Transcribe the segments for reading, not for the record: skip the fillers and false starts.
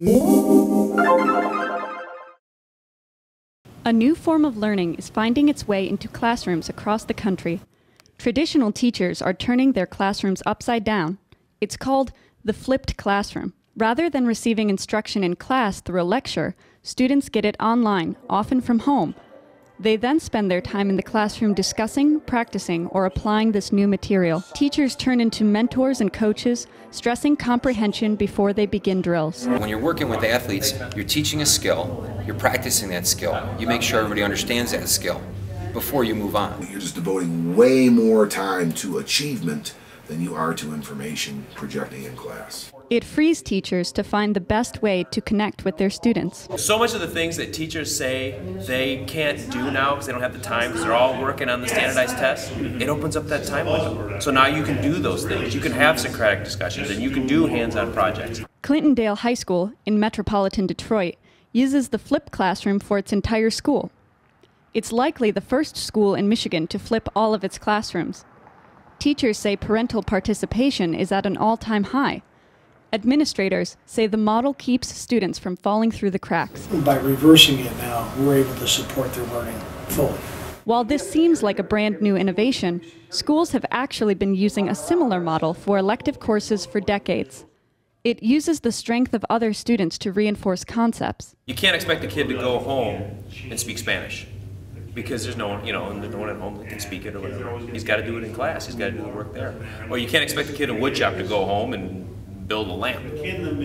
A new form of learning is finding its way into classrooms across the country. Traditional teachers are turning their classrooms upside down. It's called the flipped classroom. Rather than receiving instruction in class through a lecture, students get it online, often from home. They then spend their time in the classroom discussing, practicing, or applying this new material. Teachers turn into mentors and coaches, stressing comprehension before they begin drills. When you're working with athletes, you're teaching a skill, you're practicing that skill. You make sure everybody understands that skill before you move on. You're just devoting way more time to achievement than you are to information projecting in class. It frees teachers to find the best way to connect with their students. So much of the things that teachers say they can't do now because they don't have the time because they're all working on the standardized tests, it opens up that time window. So now you can do those things. You can have Socratic discussions and you can do hands-on projects. Clintondale High School in metropolitan Detroit uses the flipped classroom for its entire school. It's likely the first school in Michigan to flip all of its classrooms. Teachers say parental participation is at an all-time high. Administrators say the model keeps students from falling through the cracks. By reversing it now, we're able to support their learning fully. While this seems like a brand new innovation, schools have actually been using a similar model for elective courses for decades. It uses the strength of other students to reinforce concepts. You can't expect a kid to go home and speak Spanish because there's no one, there's no one at home that can speak it or whatever. He's got to do it in class. He's got to do the work there. Or you can't expect a kid in woodshop to go home and build a lamp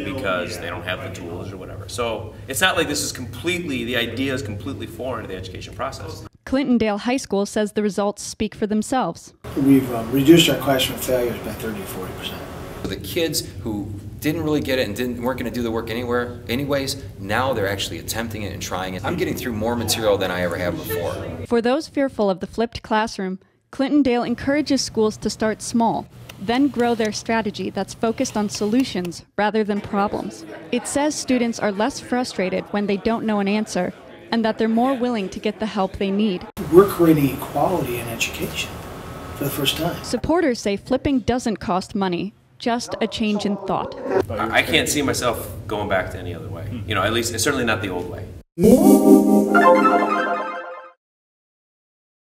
because they don't have the tools or whatever. So it's not like this is the idea is completely foreign to the education process. Clintondale High School says the results speak for themselves. We've reduced our classroom failures by 30 to 40%. The kids who didn't really get it and weren't going to do the work anyways, now they're actually attempting it and trying it. I'm getting through more material than I ever have before. For those fearful of the flipped classroom, Clintondale encourages schools to start small, then grow their strategy that's focused on solutions rather than problems. It says students are less frustrated when they don't know an answer, and that they're more willing to get the help they need. We're creating equality in education for the first time. Supporters say flipping doesn't cost money, just a change in thought. I can't see myself going back to any other way. At least, certainly not the old way.